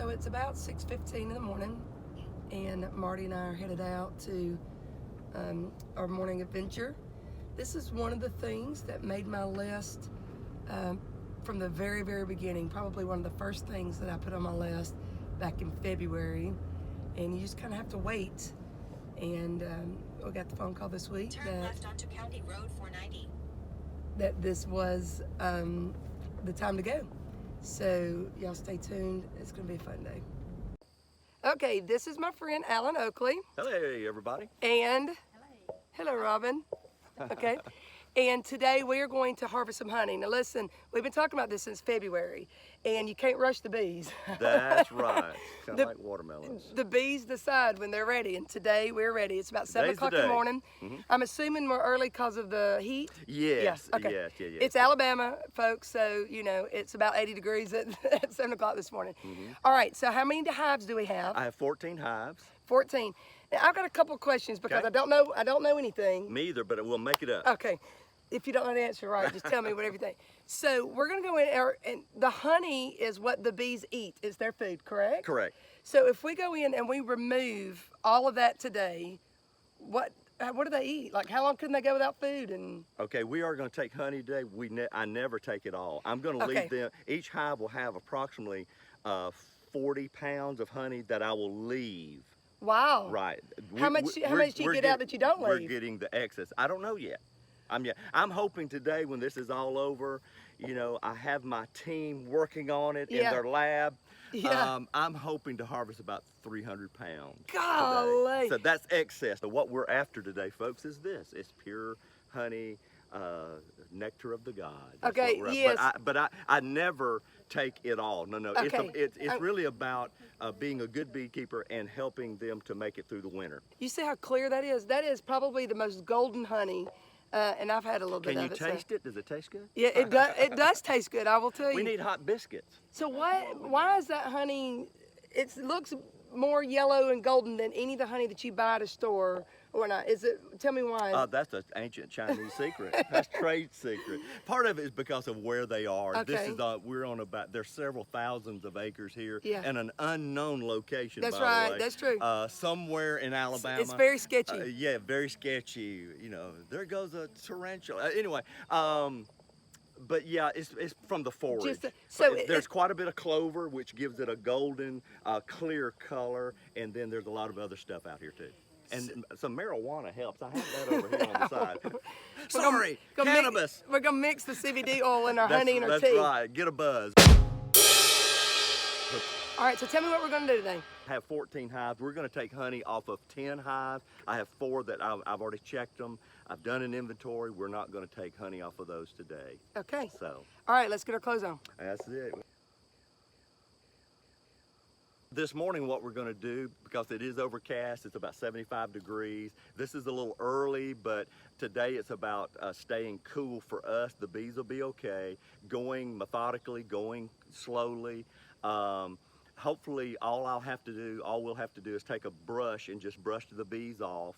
So it's about 6:15 in the morning, and Marty and I are headed out to our morning adventure. This is one of the things that made my list from the very, very beginning. Probably one of the first things that I put on my list back in February. And you just kind of have to wait. And we got the phone call this week Turn left onto County Road 490. That this was the time to go. So y'all stay tuned. It's going to be a fun day. Okay, this is my friend Alan Oakley. Hello, everybody. And hello, Robin. Okay. And today we are going to harvest some honey. Now listen, we've been talking about this since February, and you can't rush the bees. That's right. Kind of like watermelons. The bees decide when they're ready, and today we're ready. It's about 7 Today's the o'clock in the day. morning. I'm assuming we're early because of the heat. Yes. Yeah, okay. Yes. It's Alabama, folks, so you know it's about 80 degrees at 7 o'clock this morning. All right, so how many hives do we have? I have 14 hives. 14. Now, I've got a couple of questions because Okay. I don't know anything. Me either, but we'll make it up. Okay. If you don't know the answer right, just tell me whatever you think. So we're going to go in, and the honey is what the bees eat. It's their food, correct? Correct. So if we go in and we remove all of that today, what do they eat? Like, how long can they go without food? And Okay, we are going to take honey today. I never take it all. I'm going to Okay. leave them. Each hive will have approximately 40 pounds of honey that I will leave. wow. Right. How much do you get out that you don't We're leave? getting the excess. I don't know yet. I'm hoping today when this is all over, you know, I have my team working on it in Yeah. their lab. Yeah. I'm hoping to harvest about 300 pounds Golly. today. So that's excess. So what we're after today, folks, is this. It's pure honey, nectar of the gods. That's Okay, what we're yes. But I never take it all. No. Okay. It's really about being a good beekeeper and helping them to make it through the winter. You see how clear that is? That is probably the most golden honey, and I've had a little bit Can you of it. taste it? Does it taste good? Yeah, it does. It does taste good. I will tell you. We need hot biscuits. So why is that honey? It looks more yellow and golden than any of the honey that you buy at a store or not. Is it? Tell me why. That's an ancient Chinese secret. That's trade secret. Part of it is because of where they are. This Okay. is we're on there's several thousands of acres here, Yeah. and an unknown location. That's by right. The way, That's true. Somewhere in Alabama. It's very sketchy. Yeah, very sketchy. You know, there goes a tarantula. Anyway. But yeah, it's from the forage. There's quite a bit of clover, which gives it a golden, clear color, and then there's a lot of other stuff out here too. And some marijuana helps. I have that over here on the side. Sorry, cannabis. We're gonna mix the CBD oil in our honey and our That's tea. right. Get a buzz. All right. So tell me what we're gonna do today. I have 14 hives. We're going to take honey off of 10 hives. I have 4 that I've already checked them. I've done an inventory. We're not going to take honey off of those today. Okay. So All right. Let's get our clothes on. that's it. This morning what we're going to do, because it is overcast, it's about 75 degrees. This is a little early, but today it's about staying cool for us. The bees will be okay. Going methodically, going slowly. Hopefully all we'll have to do is take a brush and just brush the bees off.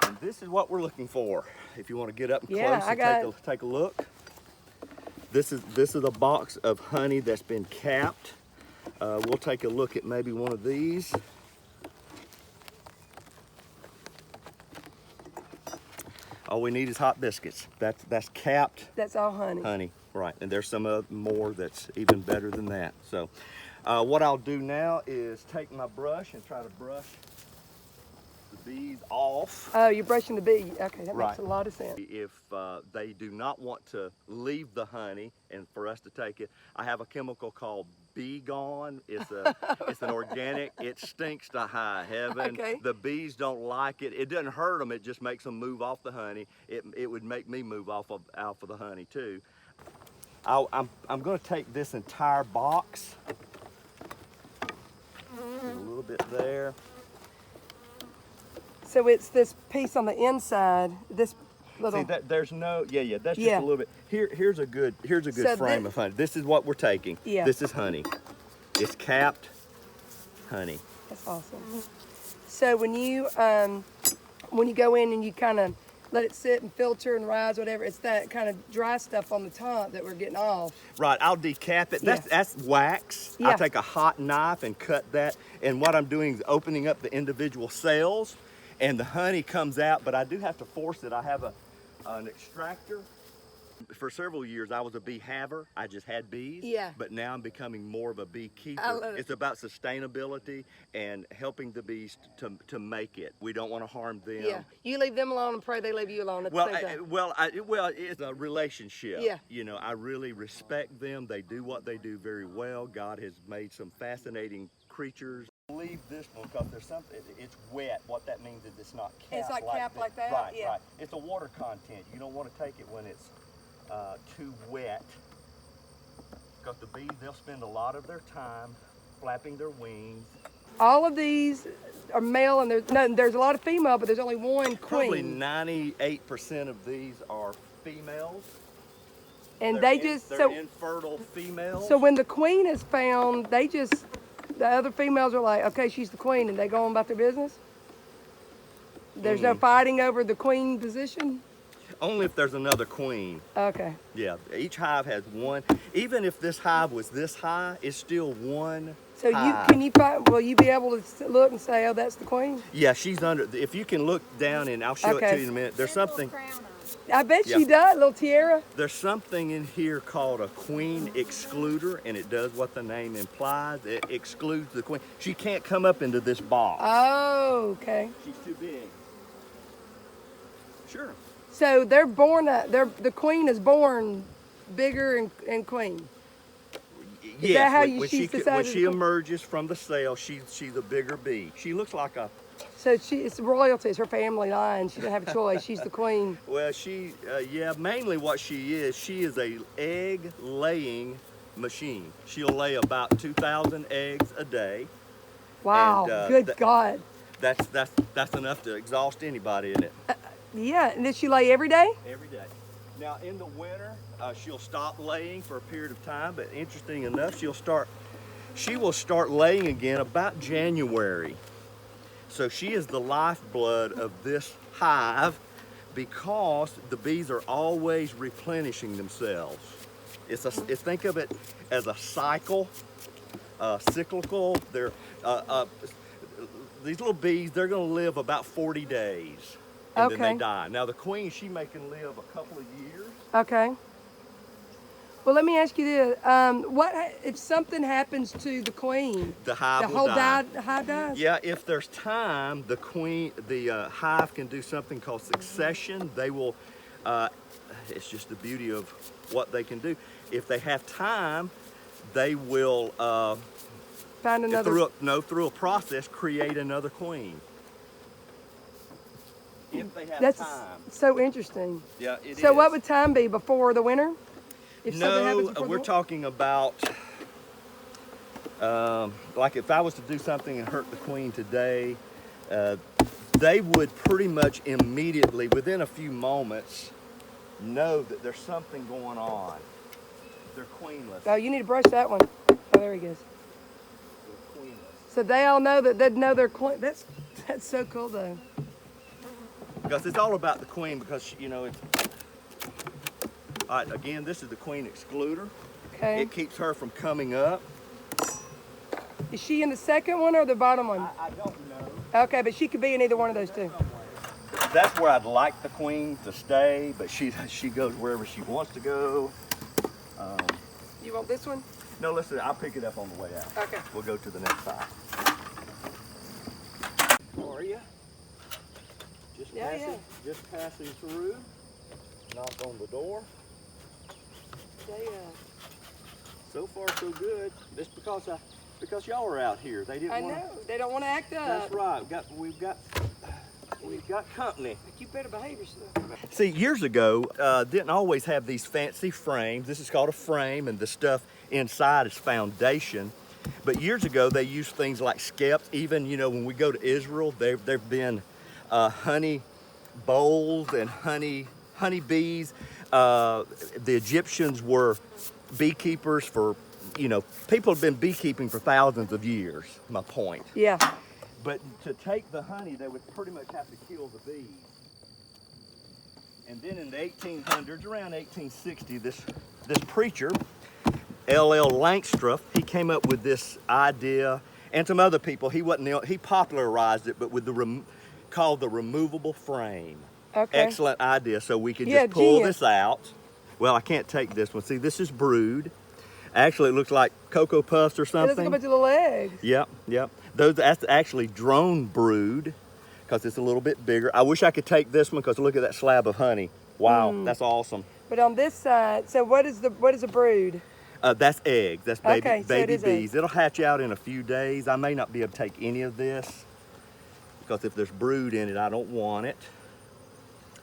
And this is what we're looking for. If you want to get up and Yeah, close and take a look. This is a box of honey that's been capped. We'll take a look at maybe one of these. All we need is hot biscuits. That's capped That's all honey. honey, right? And there's some more that's even better than that. So, what I'll do now is take my brush and try to brush the bees off. Oh, you're brushing the bee. Okay, that Right. makes a lot of sense. If they do not want to leave the honey and for us to take it, I have a chemical called Bee Gone. It's an organic. It stinks to high heaven. Okay. The bees don't like it. It doesn't hurt them. It just makes them move off the honey. It would make me move off of the honey too. I'm going to take this entire box. A little bit there. So it's this piece on the inside. This little. See, there's no, that's just Yeah. a little bit. Here's a good So frame of honey. This is what we're taking. Yeah. This is honey. It's capped honey. That's awesome. So when you go in and you kind of let it sit and filter and rise, whatever. It's that kind of dry stuff on the top that we're getting off. Right, I'll decap it. Yeah. That's wax. Yeah. I take a hot knife and cut that. And what I'm doing is opening up the individual cells, and the honey comes out, but I do have to force it. I have an extractor. For several years, I was a bee haver. I just had bees. Yeah. But now I'm becoming more of a beekeeper. I love it. It's about sustainability and helping the bees to make it. We don't want to harm them. Yeah. You leave them alone and pray they leave you alone at Well, the same time. well, it's a relationship. Yeah. You know, I really respect them. They do what they do very well. God has made some fascinating creatures. Leave this one because there's something. It's wet. What that means is it's not capped. It's not capped like that? Right, Yeah. right. It's a water content. You don't want to take it when it's too wet, because the bees, they'll spend a lot of their time flapping their wings. All of these are male, and there's a lot of female, but there's only one Probably queen. 98% of these are females. And They're infertile females. So when the queen is found, the other females are like, okay, she's the queen, and they go on about their business? There's no fighting over the queen position? Only if there's another queen. Okay. Yeah, each hive has one. Even if this hive was this high, it's still one So hive. will you be able to look and say, oh, that's the queen? Yeah, she's under. If you can look down, and I'll show it Okay. to you in a minute. There's something. I bet Yeah. she does, little tiara. There's something in here called a queen excluder, and it does what the name implies. It excludes the queen. She can't come up into this box. Oh, okay. She's too big. Sure. So they're born, the queen is born bigger and queen. Yes, that how when she's she decided when to she come? emerges from the cell, she's a bigger bee. She looks like a. So it's royalty, it's her family line. She doesn't have a choice. She's the queen. Well, yeah, mainly what she is a egg laying machine. She'll lay about 2,000 eggs a day. Wow, And, good God. That's enough to exhaust anybody, isn't it? Yeah, and does she lay every day? Every day. Now in the winter, she'll stop laying for a period of time, but interesting enough, she will start laying again about January. So she is the lifeblood of this hive because the bees are always replenishing themselves. Think of it as a cycle, cyclical. These little bees, they're going to live about 40 days. And then Okay. they die. Now the queen, she may can live a couple of years. Okay. Well, let me ask you this: what if something happens to the queen? The hive The will whole die. hive dies. Yeah, if there's time, the hive can do something called succession. They will. It's just the beauty of what they can do. If they have time, they will Find another. through a process create another queen. If they have That's time. so interesting. Yeah, it is. So what would time be before the winter? If something happens No, before we're the talking about like if I was to do something and hurt the queen today, they would pretty much immediately, within a few moments, know that there's something going on. They're queenless. Oh, you need to brush that one. Oh, there he goes. They're queenless. So they all know that they know their queen. That's so cool though. Because it's all about the queen, because it's. All right, again, this is the queen excluder. Okay. It keeps her from coming up. Is she in the second one or the bottom one? I don't know. Okay, but she could be in either one of those two. That's where I'd like the queen to stay, but she goes wherever she wants to go. You want this one? No, listen, I'll pick it up on the way out. Okay. We'll go to the next side. How are you? Just passing through. Knock on the door. They, So far, so good. Just because y'all are out here. They didn't I want. know. They don't want to act up. That's right. We've got company. You better behave yourself. See, years ago, didn't always have these fancy frames. This is called a frame, and the stuff inside is foundation. But years ago, they used things like skeps. Even, when we go to Israel, there've been honey bowls and honey bees. The Egyptians were beekeepers for, people have been beekeeping for thousands of years, my point. Yeah. But to take the honey, they would pretty much have to kill the bees. And then in the 1800s, around 1860, this preacher, L.L. Langstroth, he came up with this idea, and some other people. He popularized it, but with called the removable frame. Okay. Excellent idea. So we can Yeah, just pull genius. this out. Well, I can't take this one. See, this is brewed. Actually, it looks like Cocoa Puffs or It doesn't go something. back to the legs. Yep. That's actually drone brewed because it's a little bit bigger. I wish I could take this one because look at that slab of honey. Wow, that's awesome. But on this side, so what is a brood? That's eggs. That's baby, Okay, so it baby is bees. eggs. It'll hatch out in a few days. I may not be able to take any of this because if there's brood in it, I don't want it.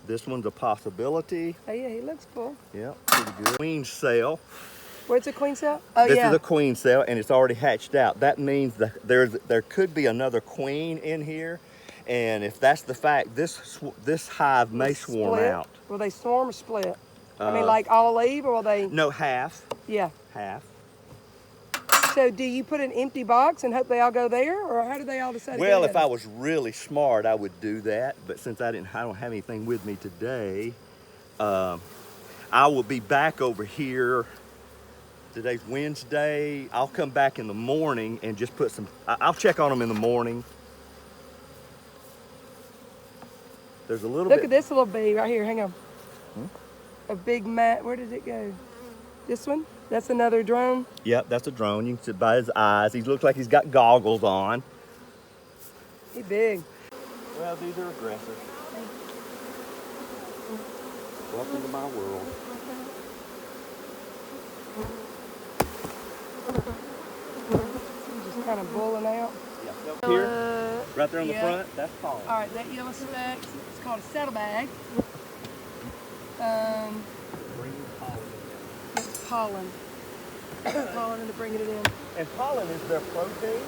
This one's a possibility. Oh yeah, he looks full. Yeah, pretty good. Queen cell. Where's the queen cell? Oh This yeah. is a queen cell, and it's already hatched out. That means that there could be another queen in here, and if that's the fact, this hive may swarm Split? out. Will they swarm or split? I mean, like all leave, or will they? No, half. Yeah. Half. So do you put an empty box and hope they all go there, or how do they all decide? Well, to if go I together? was really smart, I would do that. But since I don't have anything with me today, I will be back over here. Today's Wednesday. I'll come back in the morning and just put some. I'll check on them in the morning. There's a little Look bit. at this little bee right here. Hang on. A big mat. Where did it go? This one? That's another drone. Yep, that's a drone. You can see by his eyes. He looks like he's got goggles on. He big. Well, these are aggressive. Welcome to my world. He's just kind of bulling out. Yeah. Here, right there on the yeah. front, that's pollen. All right, that yellow speck, it's called a saddlebag. Bring pollen. It's pollen. Pollen, and they're bringing it in. And pollen is their protein.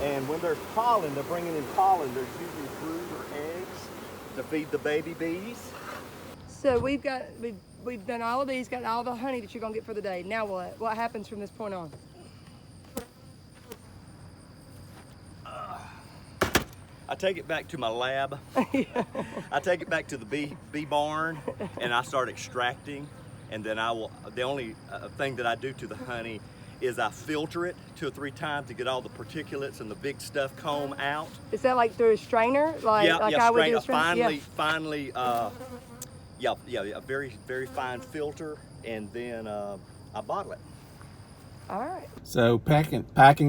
And when there's pollen, they're bringing in pollen. There's usually brood or eggs to feed the baby bees. So we've done all of these, got all the honey that you're gonna get for the day. Now what? What happens from this point on? I take it back to my lab. I take it back to the bee barn, and I start extracting. And then the only thing that I do to the honey is I filter it 2 or 3 times to get all the particulates and the big stuff comb out. Is that like through a strainer? Like I would do a strainer? Finally, a very, very fine filter, and then I bottle it. All right. So packing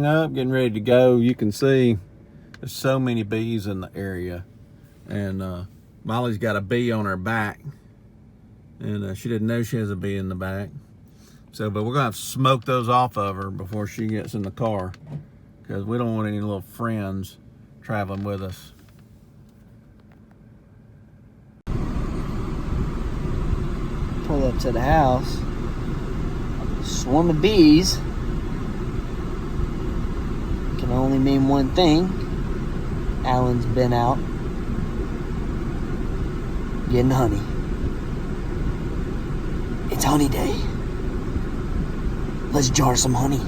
up, getting ready to go. You can see there's so many bees in the area, and Molly's got a bee on her back, and she didn't know she has a bee in the back. So, but we're gonna have to smoke those off of her before she gets in the car, because we don't want any little friends traveling with us. Pull up to the house. Swarm of bees can only mean one thing. Alan's been out getting honey. It's honey day. Let's jar some honey.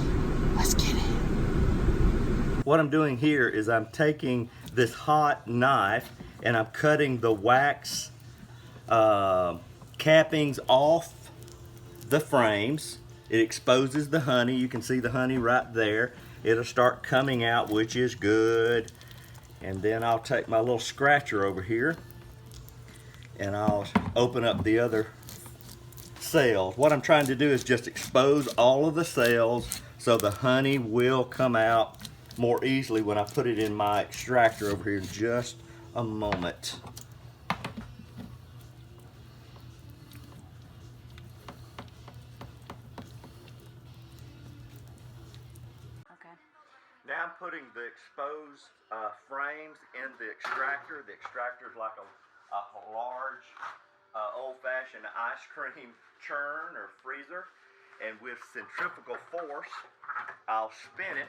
Let's get it. What I'm doing here is I'm taking this hot knife and I'm cutting the wax cappings off the frames. It exposes the honey. You can see the honey right there. It'll start coming out, which is good. And then I'll take my little scratcher over here and I'll open up the other cells. What I'm trying to do is just expose all of the cells so the honey will come out more easily when I put it in my extractor over here in just a moment. Okay. Now I'm putting the exposed frames in the extractor. The extractor is like a large old-fashioned ice cream churn or freezer. And with centrifugal force, I'll spin it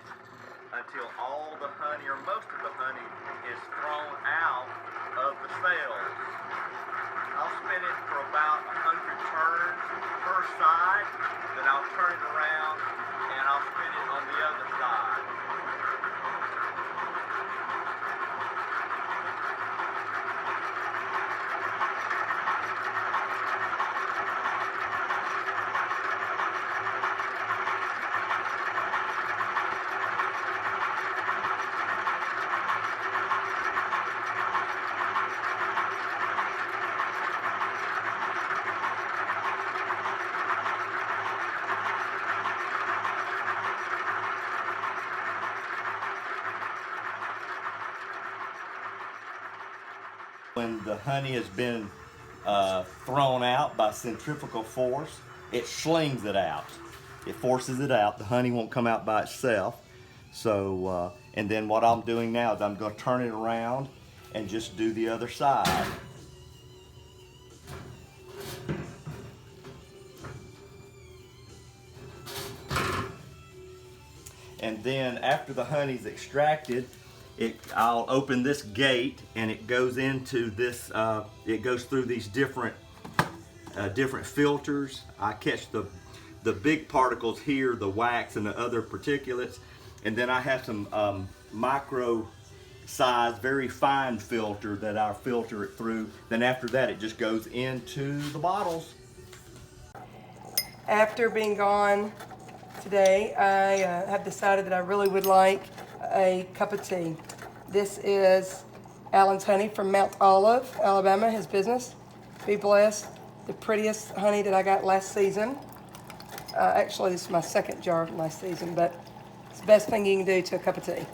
until all the honey or most of the honey is thrown out of the cells. I'll spin it for about 100 turns per side, then I'll turn it around and I'll spin it on the other side. When the honey has been thrown out by centrifugal force, it slings it out. It forces it out. The honey won't come out by itself. So, and then what I'm doing now is I'm going to turn it around and just do the other side. And then after the honey's extracted, I'll open this gate and it goes into this, it goes through these different filters. I catch the big particles here, the wax and the other particulates. And then I have some micro size, very fine filter that I filter it through. Then after that, it just goes into the bottles. After being gone today, I have decided that I really would like a cup of tea. This is Alan's honey from Mount Olive, Alabama, his business. Be blessed. The prettiest honey that I got last season. Actually, this is my second jar from last season, but it's the best thing you can do to a cup of tea.